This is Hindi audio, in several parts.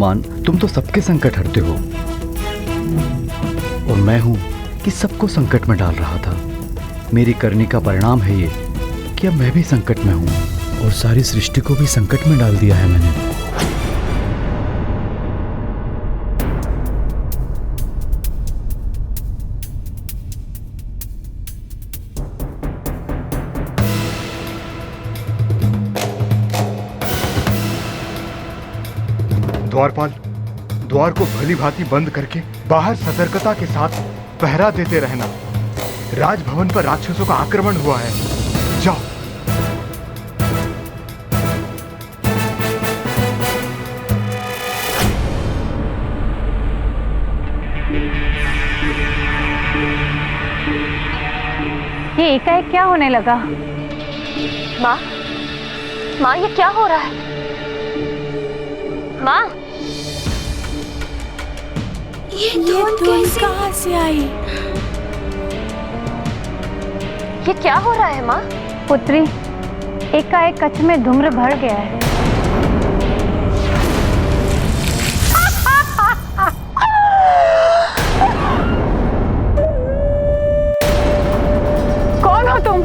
हनुमान, तुम तो सबके संकट हरते हो और मैं हूं कि सबको संकट में डाल रहा था। मेरी करनी का परिणाम है ये कि अब मैं भी संकट में हूं और सारी सृष्टि को भी संकट में डाल दिया है मैंने। द्वारपाल, द्वार को भली भांति बंद करके बाहर सतर्कता के साथ पहरा देते रहना। राजभवन पर राक्षसों का आक्रमण हुआ है। जाओ। ये एकाएक क्या होने लगा? माँ, माँ ये क्या हो रहा है? माँ, ये धुंध कहाँ से आई? ये क्या हो रहा है माँ? पुत्री, एकाएक कच्छ में धूम्र भर गया है। कौन हो तुम?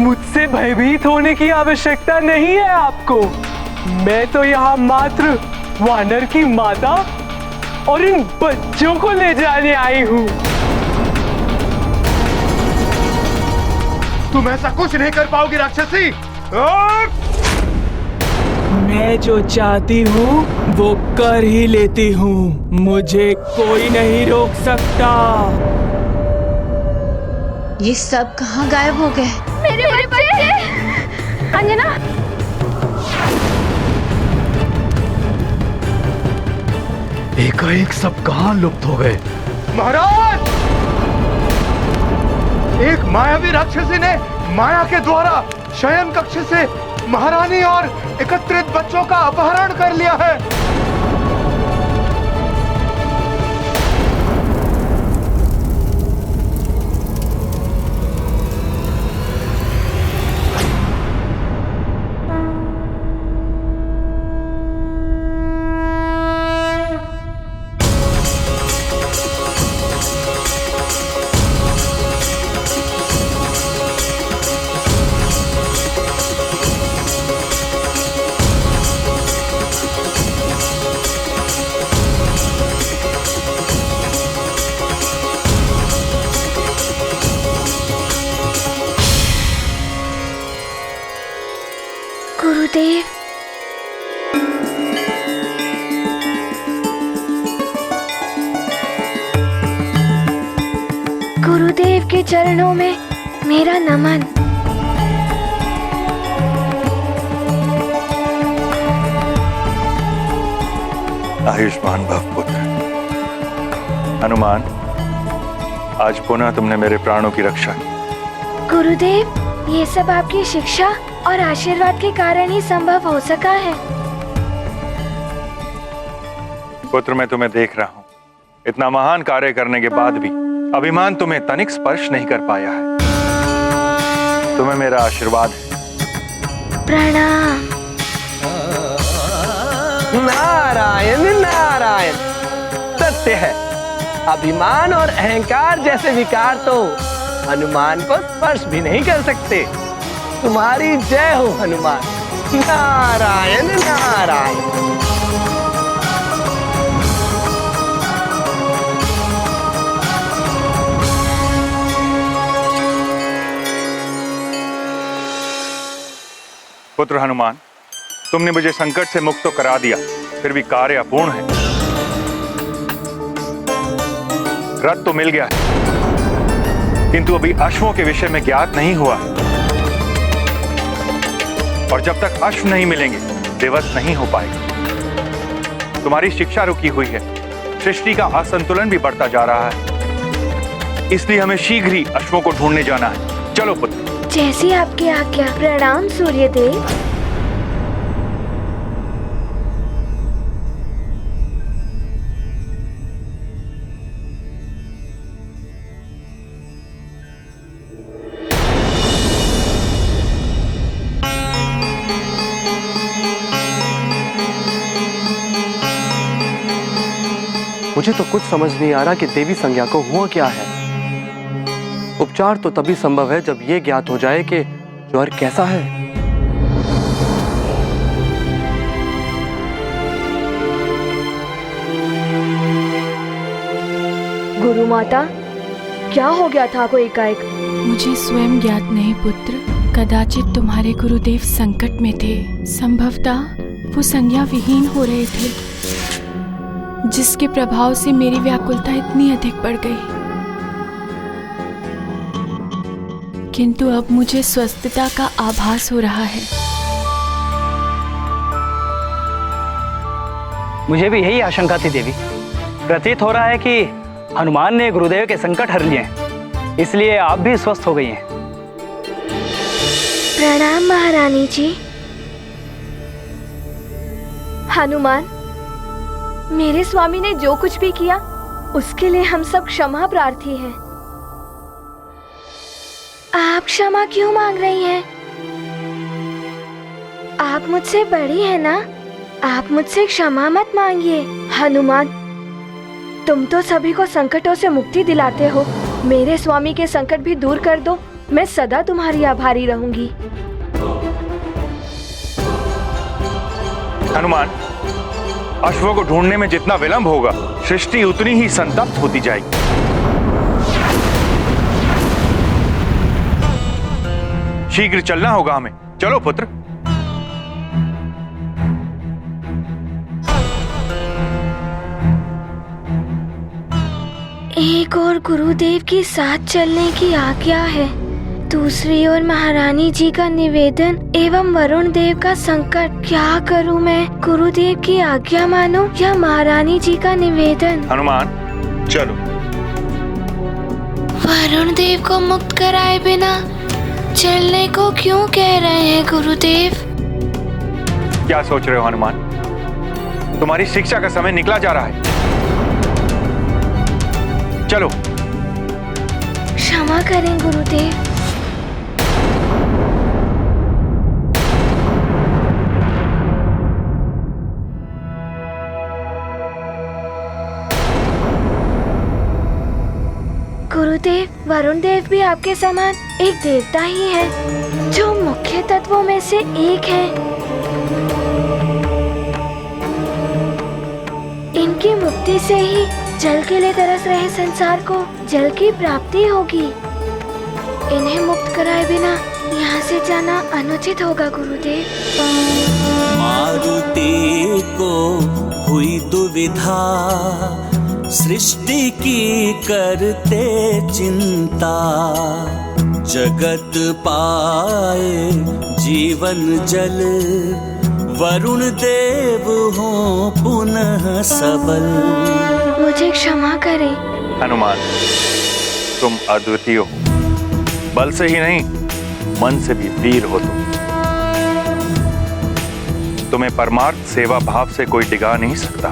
मुझसे भयभीत होने की आवश्यकता नहीं है आपको। मैं तो यहाँ मात्र वानर की माता और इन बच्चों को ले जाने आई हूँ। तुम ऐसा कुछ नहीं कर पाओगी राक्षसी। मैं जो चाहती हूँ वो कर ही लेती हूँ। मुझे कोई नहीं रोक सकता। ये सब कहाँ गायब हो गए? मेरे बच्चे! अंजना, एकाएक सब कहाँ लुप्त हो गए? महाराज, एक मायावी राक्षसी ने माया के द्वारा शयन कक्ष से महारानी और एकत्रित बच्चों का अपहरण कर लिया है। गुरुदेव, गुरुदेव के चरणों में मेरा नमन। आयुष्मान भव पुत्र। हनुमान, आज पुनः तुमने मेरे प्राणों की रक्षा की। गुरुदेव, ये सब आपकी शिक्षा और आशीर्वाद के कारण ही संभव हो सका है। पुत्र, मैं तुम्हें देख रहा हूँ। इतना महान कार्य करने के बाद भी अभिमान तुम्हें तनिक स्पर्श नहीं कर पाया है। तुम्हें मेरा आशीर्वाद है। प्रणाम। नारायण नारायण। सत्य है, अभिमान और अहंकार जैसे विकार तो हनुमान को स्पर्श भी नहीं कर सकते। तुम्हारी जय हो हनुमान। नारायण नारायण। पुत्र हनुमान, तुमने मुझे संकट से मुक्त तो करा दिया, फिर भी कार्य अपूर्ण है। रथ तो मिल गया है, किंतु अभी अश्वों के विषय में ज्ञात नहीं हुआ है। और जब तक अश्व नहीं मिलेंगे, दिवस नहीं हो पाएगा। तुम्हारी शिक्षा रुकी हुई है, सृष्टि का असंतुलन भी बढ़ता जा रहा है। इसलिए हमें शीघ्र ही अश्वों को ढूंढने जाना है। चलो पुत्र। जैसी आपकी आज्ञा। प्रणाम सूर्यदेव। मुझे तो कुछ समझ नहीं आ रहा कि देवी संज्ञा को हुआ क्या है। उपचार तो तभी संभव है जब ये ज्ञात हो जाए कि ज्वर कैसा है। गुरु माता, क्या हो गया था आपको एकाएक? मुझे स्वयं ज्ञात नहीं पुत्र। कदाचित तुम्हारे गुरुदेव संकट में थे। संभवतः वो संज्ञा विहीन हो रहे थे, जिसके प्रभाव से मेरी व्याकुलता इतनी अधिक बढ़ गई। किंतु अब मुझे स्वस्थता का आभास हो रहा है। मुझे भी यही आशंका थी देवी। प्रतीत हो रहा है कि हनुमान ने गुरुदेव के संकट हर लिए हैं, इसलिए आप भी स्वस्थ हो गई हैं। प्रणाम महारानी जी। हनुमान, मेरे स्वामी ने जो कुछ भी किया उसके लिए हम सब क्षमा प्रार्थी हैं। आप क्षमा क्यों मांग रही हैं? आप मुझसे बड़ी हैं ना, आप मुझसे क्षमा मत मांगिए। हनुमान, तुम तो सभी को संकटों से मुक्ति दिलाते हो, मेरे स्वामी के संकट भी दूर कर दो। मैं सदा तुम्हारी आभारी रहूंगी। हनुमान, अश्वों को ढूंढने में जितना विलंब होगा, सृष्टि उतनी ही संतप्त होती जाएगी। शीघ्र चलना होगा हमें। चलो पुत्र। एक और गुरुदेव के साथ चलने की आज्ञा है, दूसरी ओर महारानी जी का निवेदन एवं वरुण देव का संकट। क्या करूं मैं? गुरुदेव की आज्ञा मानो या महारानी जी का निवेदन? हनुमान, चलो। वरुण देव को मुक्त कराए बिना चलने को क्यों कह रहे हैं गुरुदेव? क्या सोच रहे हो हनुमान? तुम्हारी शिक्षा का समय निकला जा रहा है। चलो। क्षमा करें गुरुदेव। गुरुदेव, वरुण देव भी आपके समान एक देवता ही है, जो मुख्य तत्वों में से एक है। इनकी मुक्ति से ही जल के लिए तरस रहे संसार को जल की प्राप्ति होगी। इन्हें मुक्त कराए बिना यहाँ से जाना अनुचित होगा गुरुदेव। मारुति को हुई दुविधा, सृष्टि की करते चिंता। जगत पाए जीवन जल, वरुण देव हो पुनः सबल। मुझे क्षमा करें। हनुमान, तुम अद्वितीय हो, बल से ही नहीं मन से भी वीर हो तुम। तुम्हें परमार्थ सेवा भाव से कोई डिगा नहीं सकता।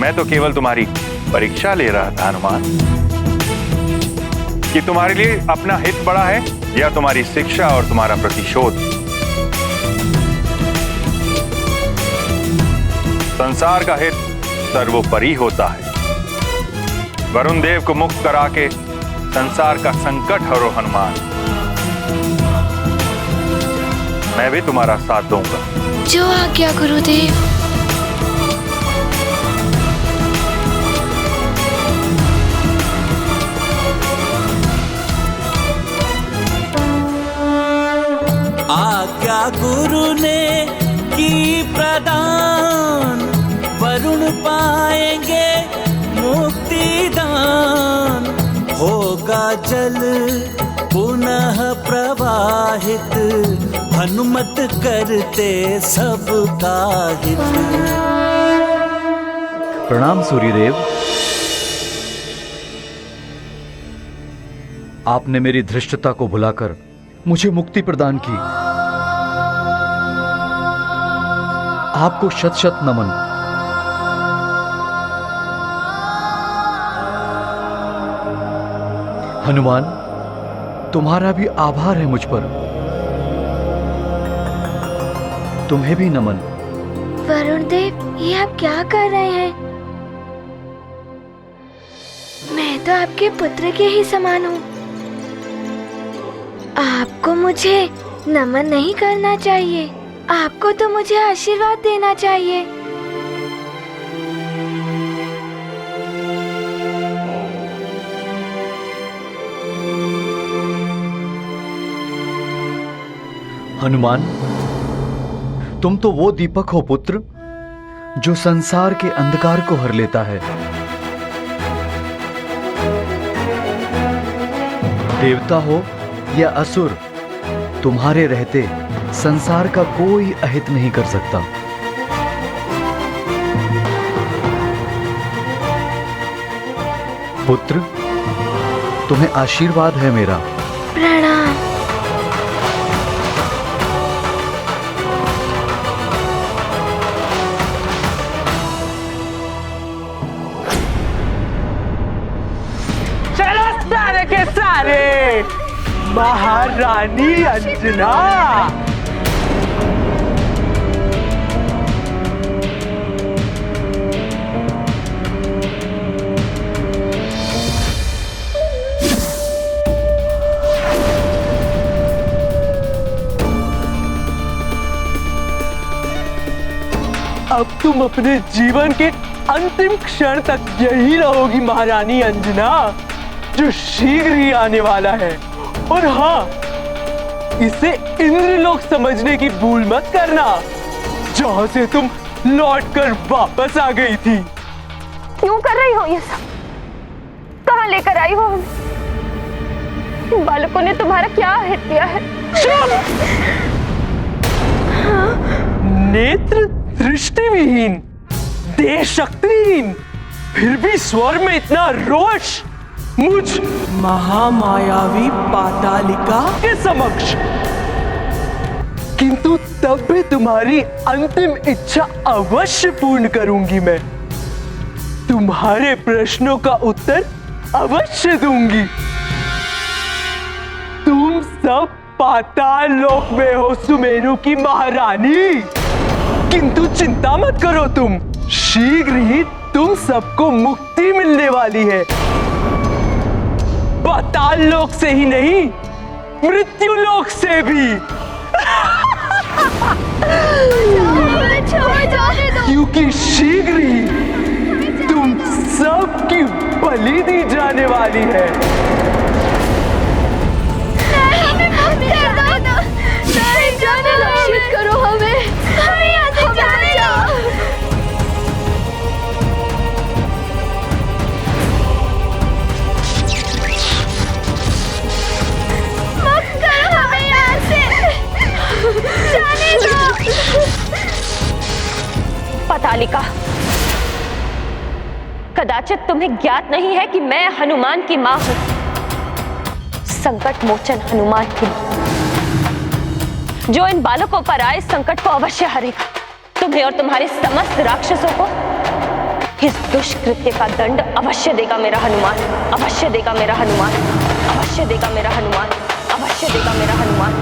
मैं तो केवल तुम्हारी परीक्षा ले रहा था हनुमान, कि तुम्हारे लिए अपना हित बड़ा है या तुम्हारी शिक्षा और तुम्हारा प्रतिशोध। संसार का हित सर्वोपरि होता है। वरुण देव को मुक्त करा के संसार का संकट हरो हनुमान। मैं भी तुम्हारा साथ दूंगा। जो आज्ञा गुरुदेव। आज्ञा गुरु ने की प्रदान, वरुण पाएंगे मुक्ति दान। होगा जल पुनः प्रवाहित, हनुमत करते सबका हित। प्रणाम सूर्यदेव। आपने मेरी धृष्टता को भुलाकर मुझे मुक्ति प्रदान की। आपको शत शत नमन। हनुमान, तुम्हारा भी आभार है मुझ पर। तुम्हें भी नमन। वरुण देव, ये आप क्या कर रहे हैं? मैं तो आपके पुत्र के ही समान हूँ। आपको मुझे नमन नहीं करना चाहिए, आपको तो मुझे आशीर्वाद देना चाहिए। हनुमान, तुम तो वो दीपक हो पुत्र, जो संसार के अंधकार को हर लेता है। देवता हो या असुर, तुम्हारे रहते संसार का कोई अहित नहीं कर सकता। पुत्र, तुम्हें आशीर्वाद है मेरा। प्रणाम। चलो सारे के सारे, महारानी अंजना। अब तुम अपने जीवन के अंतिम क्षण तक यही रहोगी महारानी अंजना, जो शीघ्र ही आने वाला है। और हाँ, इसे इंद्रलोक समझने की भूल मत करना, जहां से तुम लौटकर वापस आ गई थी। क्यों कर रही हो ये सब? कहाँ लेकर आई हो हमें? इन बालकों ने तुम्हारा क्या हित किया है? नेत्र दृष्टिविहीन, देह शक्तिहीन, फिर भी स्वर में इतना रोष मुझ महामायावी पातालिका के समक्ष। किंतु तब भी तुम्हारी अंतिम इच्छा अवश्य पूर्ण करूंगी मैं। तुम्हारे प्रश्नों का उत्तर अवश्य दूंगी। तुम सब पाताल लोक में हो सुमेरु की महारानी, किंतु चिंता मत करो, तुम शीघ्र ही तुम सबको मुक्ति मिलने वाली है। पाताल लोक से ही नहीं, मृत्यु लोक से भी। क्योंकि शीघ्र ही तुम सबकी बलि दी जाने वाली है। रक्षित करो हमें, यहाँ से जाने दो। मुक्त करो हमें यहाँ से, जाने दो। पतालिका, कदाचित तुम्हें ज्ञात नहीं है कि मैं हनुमान की मां हूं, संकट मोचन हनुमान की, जो इन बालकों पर आए संकट को अवश्य हरेगा। तुम्हें और तुम्हारे समस्त राक्षसों को इस दुष्कृत्य का दंड अवश्य देगा मेरा हनुमान, अवश्य देगा मेरा हनुमान, अवश्य देगा मेरा हनुमान, अवश्य देगा मेरा हनुमान।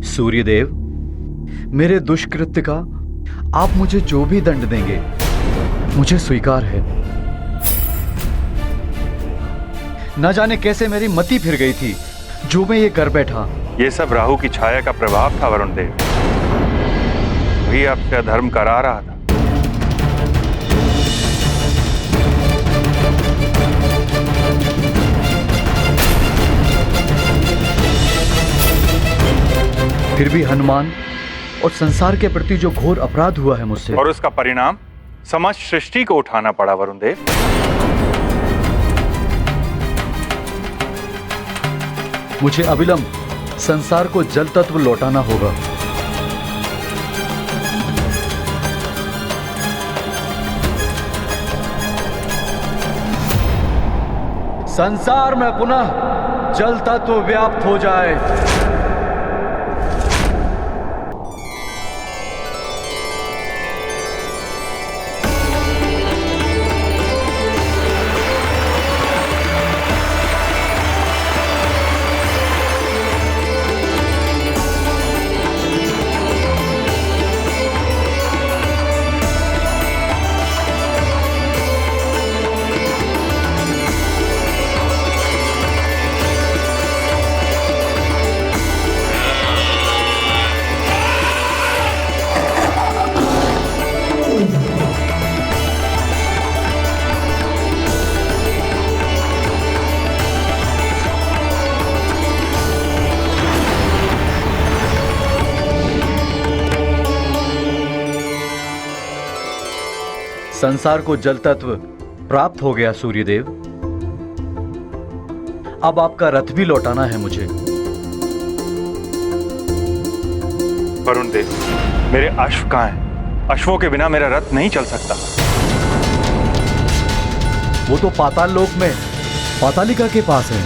सूर्यदेव, मेरे दुष्कृत्य का आप मुझे जो भी दंड देंगे मुझे स्वीकार है। न जाने कैसे मेरी मति फिर गई थी जो मैं ये कर बैठा। ये सब राहु की छाया का प्रभाव था वरुण देव, वही आपसे अधर्म करा रहा था। फिर भी हनुमान और संसार के प्रति जो घोर अपराध हुआ है मुझसे, और उसका परिणाम समस्त सृष्टि को उठाना पड़ा वरुण देव। मुझे अविलंब संसार को जल तत्व लौटाना होगा। संसार में पुनः जल तत्व व्याप्त हो जाए। संसार को जल तत्व प्राप्त हो गया सूर्यदेव। अब आपका रथ भी लौटाना है मुझे। वरुण देव, मेरे अश्व कहाँ हैं? अश्वों के बिना मेरा रथ नहीं चल सकता। वो तो पाताल लोक में पातालिका के पास है।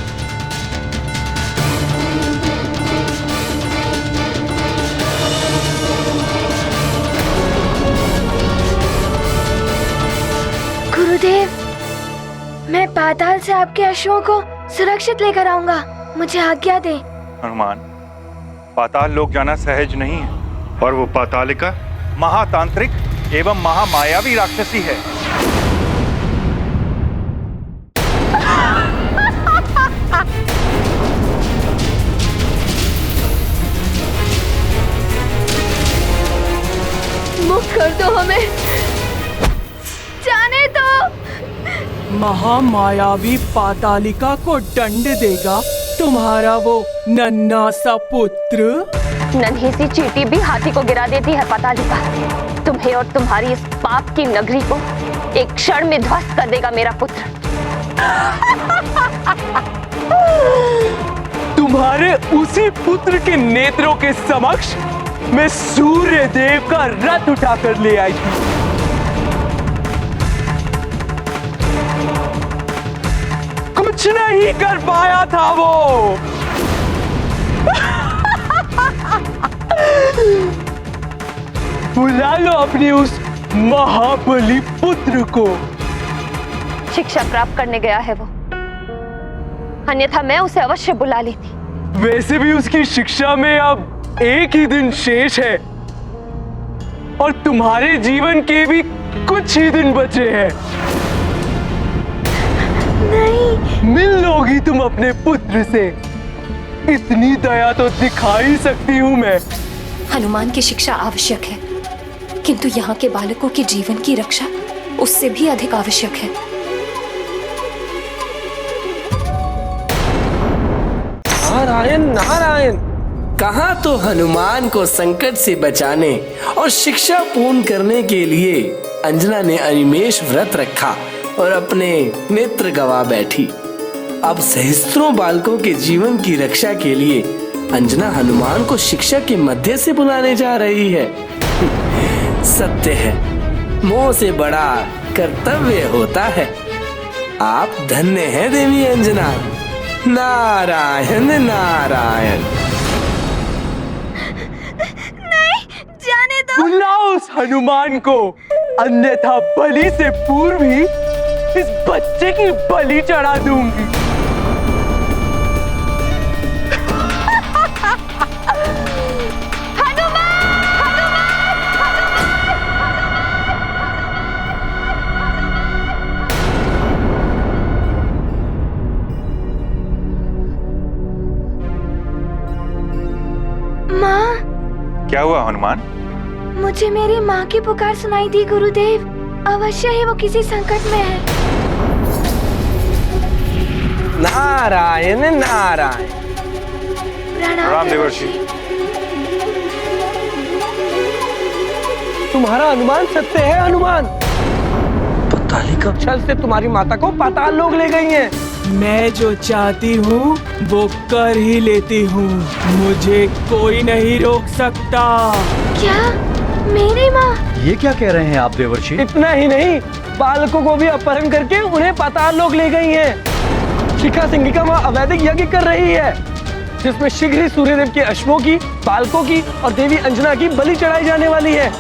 गुरुदेव, मैं पाताल से आपके अश्वों को सुरक्षित लेकर आऊंगा, मुझे आज्ञा दे। हनुमान, पाताल लोक जाना सहज नहीं है, और वो पातालिका महातांत्रिक एवं महामायावी राक्षसी है। मुक्त कर दो हमें, जाने दो। महामायावी पातालिका को दंड देगा तुम्हारा वो नन्हा सा पुत्र। नन्ही सी चींटी भी हाथी को गिरा देती है पातालिका। तुम्हें और तुम्हारी इस पाप की नगरी को एक क्षण में ध्वस्त कर देगा मेरा पुत्र। तुम्हारे उसी पुत्र के नेत्रों के समक्ष मैं सूर्य देव का रथ उठाकर ले आई थी। कुछ नहीं कर पाया था वो। बुला लो अपने उस महाबली पुत्र को। शिक्षा प्राप्त करने गया है वो, अन्यथा मैं उसे अवश्य बुला लेती। वैसे भी उसकी शिक्षा में अब एक ही दिन शेष है, और तुम्हारे जीवन के भी कुछ ही दिन बचे हैं। नहीं, मिल लोगी तुम अपने पुत्र से। इतनी दया तो दिखा ही सकती हूँ मैं। हनुमान की शिक्षा आवश्यक है, किंतु यहाँ के बालकों के जीवन की रक्षा उससे भी अधिक आवश्यक है। नारायण नारायण, कहाँ तो हनुमान को संकट से बचाने और शिक्षा पूर्ण करने के लिए अंजना ने अनिमेष व्रत रखा और अपने नेत्र गवा बैठी। अब सहस्त्रों बालकों के जीवन की रक्षा के लिए अंजना हनुमान को शिक्षा के मध्य से बुलाने जा रही है। सत्य है, मोह से बड़ा कर्तव्य होता है। आप धन्य हैं देवी अंजना। नारायण नारायण। नहीं, जाने दो। बुलाओ उस हनुमान को, अन्यथा बलि से पूर्व ही इस बच्चे की बलि चढ़ा दूंगी। माँ, क्या हुआ हनुमान? मुझे मेरी माँ की पुकार सुनाई दी गुरुदेव। अवश्य ही वो किसी संकट में है। नारायण नारायण। प्रणाम देवर्षि। तुम्हारा अनुमान सत्य है हनुमान। पातालिका छल से तुम्हारी माता को पाताल लोक ले गई हैं। मैं जो चाहती हूँ वो कर ही लेती हूँ, मुझे कोई नहीं रोक सकता। क्या मेरी माँ? ये क्या कह रहे हैं आप देवर्षि? इतना ही नहीं, बालकों को भी अपहरण करके उन्हें पाताल लोक ले गई हैं। शिखा सिंगिका माँ अवैधिक यज्ञ कर रही है, जिसमें शीघ्र ही सूर्यदेव के अश्वों की, बालकों की और देवी अंजना की बलि चढ़ाई जाने वाली है।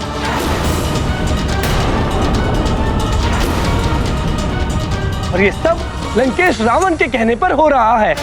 और ये सब लंकेश रावण के कहने पर हो रहा है।